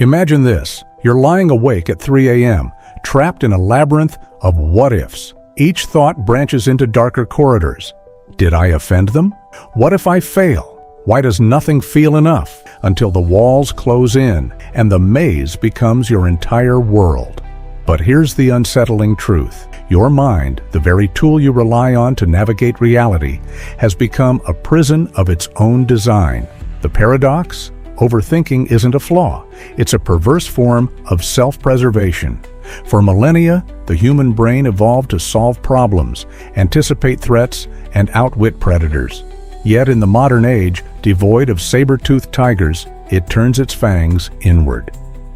Imagine this. You're lying awake at 3 a.m., trapped in a labyrinth of what-ifs. Each thought branches into darker corridors. Did I offend them? What if I fail? Why does nothing feel enough? Until the walls close in and the maze becomes your entire world. But here's the unsettling truth. Your mind, the very tool you rely on to navigate reality, has become a prison of its own design. The paradox? Overthinking isn't a flaw. It's a perverse form of self-preservation. For millennia, the human brain evolved to solve problems, anticipate threats, and outwit predators. Yet in the modern age, devoid of saber-toothed tigers, it turns its fangs inward.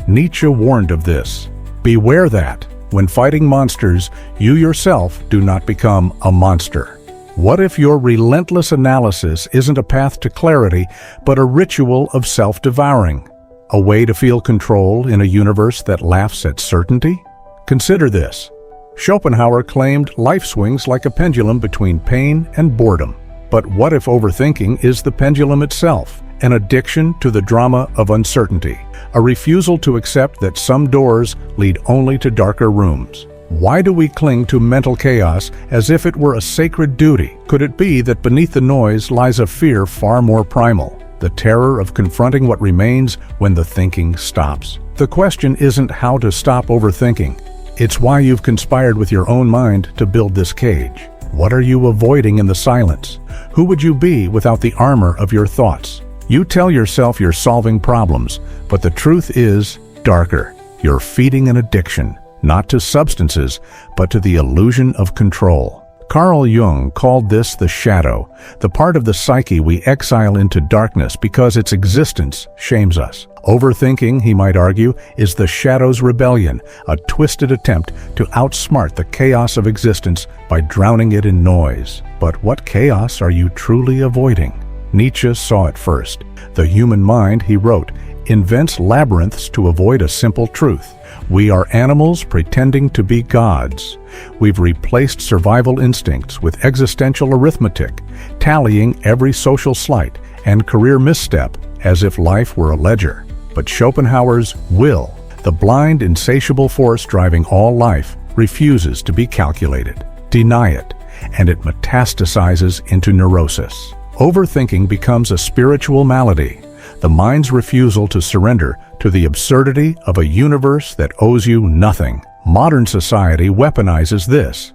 Nietzsche warned of this. Beware that, when fighting monsters, you yourself do not become a monster. What if your relentless analysis isn't a path to clarity, but a ritual of self-devouring? A way to feel control in a universe that laughs at certainty? Consider this. Schopenhauer claimed life swings like a pendulum between pain and boredom. But what if overthinking is the pendulum itself, an addiction to the drama of uncertainty, a refusal to accept that some doors lead only to darker rooms? Why do we cling to mental chaos as if it were a sacred duty? Could it be that beneath the noise lies a fear far more primal, the terror of confronting what remains when the thinking stops? The question isn't how to stop overthinking. It's why you've conspired with your own mind to build this cage. What are you avoiding in the silence? Who would you be without the armor of your thoughts? You tell yourself you're solving problems, but the truth is darker. You're feeding an addiction, not to substances, but to the illusion of control. Carl Jung called this the shadow, the part of the psyche we exile into darkness because its existence shames us. Overthinking, he might argue, is the shadow's rebellion, a twisted attempt to outsmart the chaos of existence by drowning it in noise. But what chaos are you truly avoiding? Nietzsche saw it first. The human mind, he wrote, invents labyrinths to avoid a simple truth. We are animals pretending to be gods. We've replaced survival instincts with existential arithmetic, tallying every social slight and career misstep as if life were a ledger. But Schopenhauer's will, the blind, insatiable force driving all life, refuses to be calculated. Deny it, and it metastasizes into neurosis. Overthinking becomes a spiritual malady, the mind's refusal to surrender to the absurdity of a universe that owes you nothing. Modern society weaponizes this.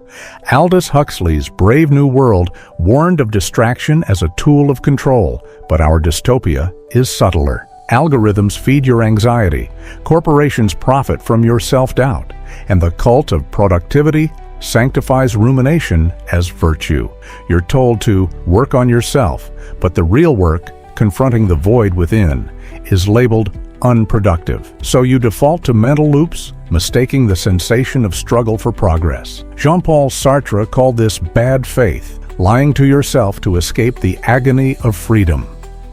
Aldous Huxley's Brave New World warned of distraction as a tool of control, but our dystopia is subtler. Algorithms feed your anxiety, corporations profit from your self-doubt, and the cult of productivity sanctifies rumination as virtue. You're told to work on yourself, but the real work, confronting the void within, is labeled unproductive. So you default to mental loops, mistaking the sensation of struggle for progress. Jean-Paul Sartre called this bad faith, lying to yourself to escape the agony of freedom.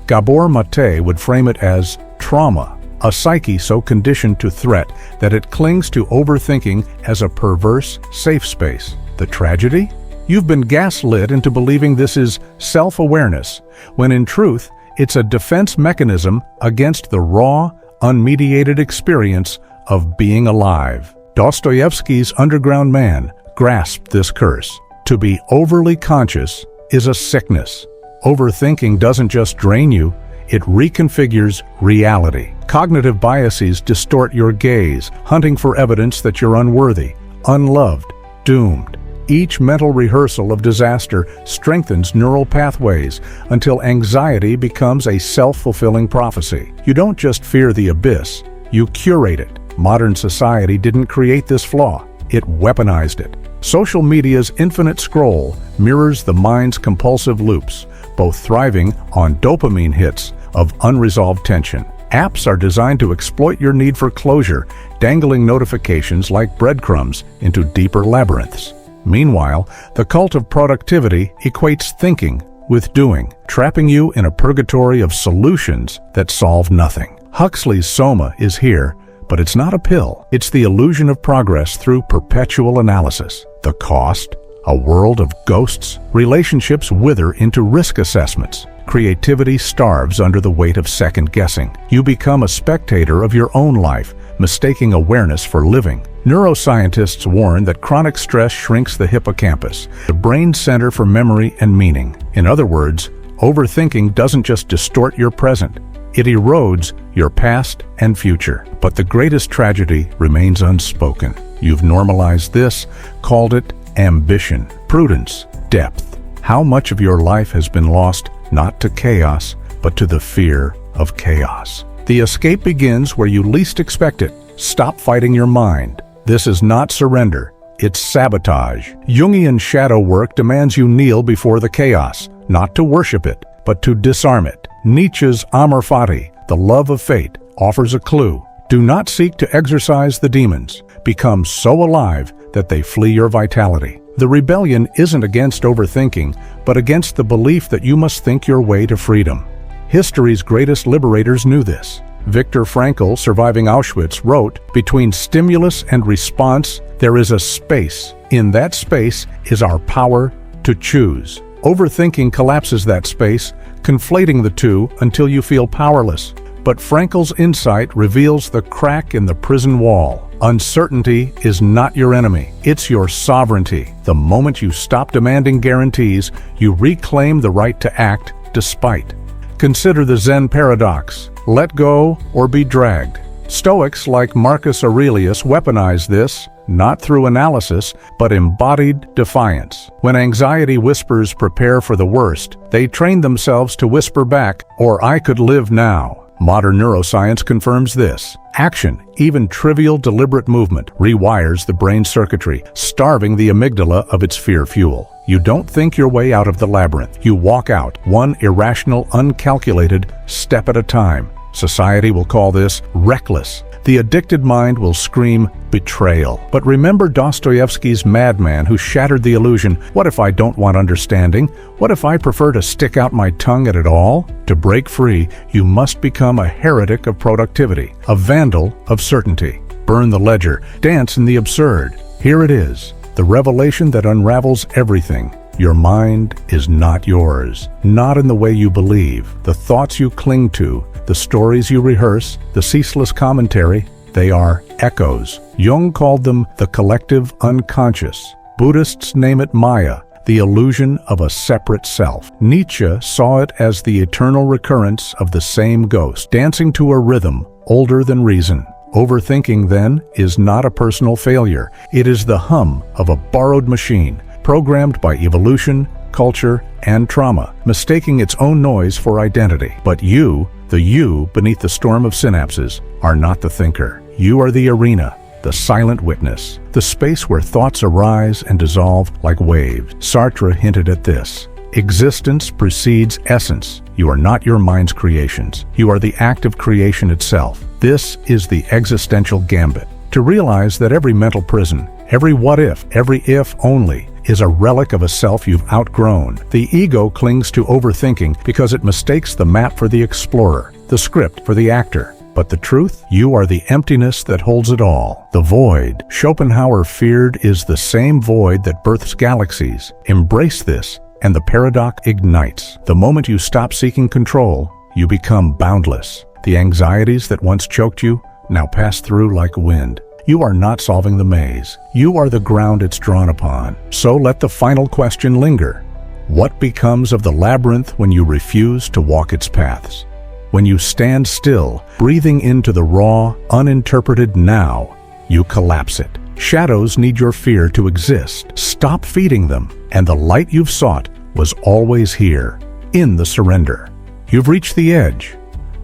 Gabor Mate would frame it as trauma, a psyche so conditioned to threat that it clings to overthinking as a perverse safe space. The tragedy? You've been gaslit into believing this is self-awareness, when in truth, it's a defense mechanism against the raw, unmediated experience of being alive. Dostoevsky's Underground Man grasped this curse. To be overly conscious is a sickness. Overthinking doesn't just drain you, it reconfigures reality. Cognitive biases distort your gaze, hunting for evidence that you're unworthy, unloved, doomed. Each mental rehearsal of disaster strengthens neural pathways until anxiety becomes a self-fulfilling prophecy. You don't just fear the abyss, you curate it. Modern society didn't create this flaw, it weaponized it. Social media's infinite scroll mirrors the mind's compulsive loops, both thriving on dopamine hits of unresolved tension. Apps are designed to exploit your need for closure, dangling notifications like breadcrumbs into deeper labyrinths. Meanwhile, the cult of productivity equates thinking with doing, trapping you in a purgatory of solutions that solve nothing. Huxley's Soma is here, but it's not a pill. It's the illusion of progress through perpetual analysis. The cost? A world of ghosts. Relationships wither into risk assessments. creativity starves under the weight of second guessing. You become a spectator of your own life, mistaking awareness for living. Neuroscientists warn that chronic stress shrinks the hippocampus, the brain center for memory and meaning. In other words, overthinking doesn't just distort your present, it erodes your past and future. But the greatest tragedy remains unspoken. You've normalized this, called it ambition, prudence, depth. How much of your life has been lost not to chaos, but to the fear of chaos? The escape begins where you least expect it. Stop fighting your mind. This is not surrender, it's sabotage. Jungian shadow work demands you kneel before the chaos, not to worship it, but to disarm it. Nietzsche's Amor Fati, the love of fate, offers a clue. Do not seek to exorcise the demons. Become so alive that they flee your vitality. The rebellion isn't against overthinking, but against the belief that you must think your way to freedom. History's greatest liberators knew this. Viktor Frankl, surviving Auschwitz, wrote, "Between stimulus and response, there is a space. In that space is our power to choose." Overthinking collapses that space, conflating the two until you feel powerless. But Frankl's insight reveals the crack in the prison wall. Uncertainty is not your enemy, it's your sovereignty. The moment you stop demanding guarantees, you reclaim the right to act despite. Consider the Zen paradox: let go or be dragged. Stoics like Marcus Aurelius weaponize this, not through analysis, but embodied defiance. When anxiety whispers prepare for the worst, they train themselves to whisper back, or I could live now. Modern neuroscience confirms this. Action, even trivial deliberate movement, rewires the brain circuitry, starving the amygdala of its fear fuel. You don't think your way out of the labyrinth. You walk out, one irrational, uncalculated step at a time. Society will call this reckless. The addicted mind will scream betrayal. But remember Dostoevsky's madman who shattered the illusion, what if I don't want understanding? What if I prefer to stick out my tongue at it all? To break free, you must become a heretic of productivity, a vandal of certainty. Burn the ledger, dance in the absurd. Here it is, the revelation that unravels everything. Your mind is not yours, not in the way you believe. The thoughts you cling to, the stories you rehearse, the ceaseless commentary, they are echoes. Jung called them the collective unconscious. Buddhists name it Maya, the illusion of a separate self. Nietzsche saw it as the eternal recurrence of the same ghost, dancing to a rhythm older than reason. Overthinking, then, is not a personal failure. It is the hum of a borrowed machine, programmed by evolution, culture, and trauma, mistaking its own noise for identity. But you, the you beneath the storm of synapses, are not the thinker. You are the arena, the silent witness, the space where thoughts arise and dissolve like waves. Sartre hinted at this. Existence precedes essence. You are not your mind's creations. You are the act of creation itself. This is the existential gambit. To realize that every mental prison, every what if, every if only, is a relic of a self you've outgrown. The ego clings to overthinking because it mistakes the map for the explorer, the script for the actor. But the truth? You are the emptiness that holds it all. The void Schopenhauer feared is the same void that births galaxies. Embrace this, and the paradox ignites. The moment you stop seeking control, you become boundless. The anxieties that once choked you now pass through like wind. You are not solving the maze. You are the ground it's drawn upon. So let the final question linger. What becomes of the labyrinth when you refuse to walk its paths? When you stand still, breathing into the raw, uninterpreted now, you collapse it. Shadows need your fear to exist. Stop feeding them, and the light you've sought was always here, in the surrender. You've reached the edge.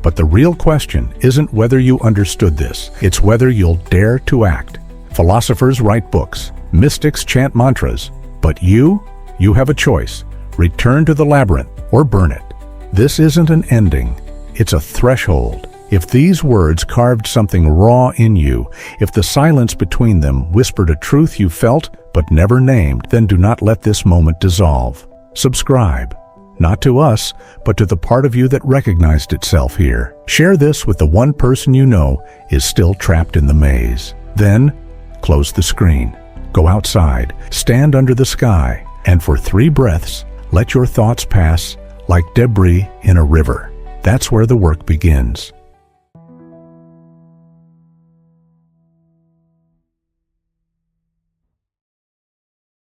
But the real question isn't whether you understood this, it's whether you'll dare to act. Philosophers write books, mystics chant mantras, but you have a choice. Return to the labyrinth or burn it. This isn't an ending, it's a threshold. If these words carved something raw in you, if the silence between them whispered a truth you felt but never named, then do not let this moment dissolve. Subscribe. Not to us, but to the part of you that recognized itself here. Share this with the one person you know is still trapped in the maze. Then, close the screen. Go outside, stand under the sky, and for 3 breaths, let your thoughts pass like debris in a river. That's where the work begins.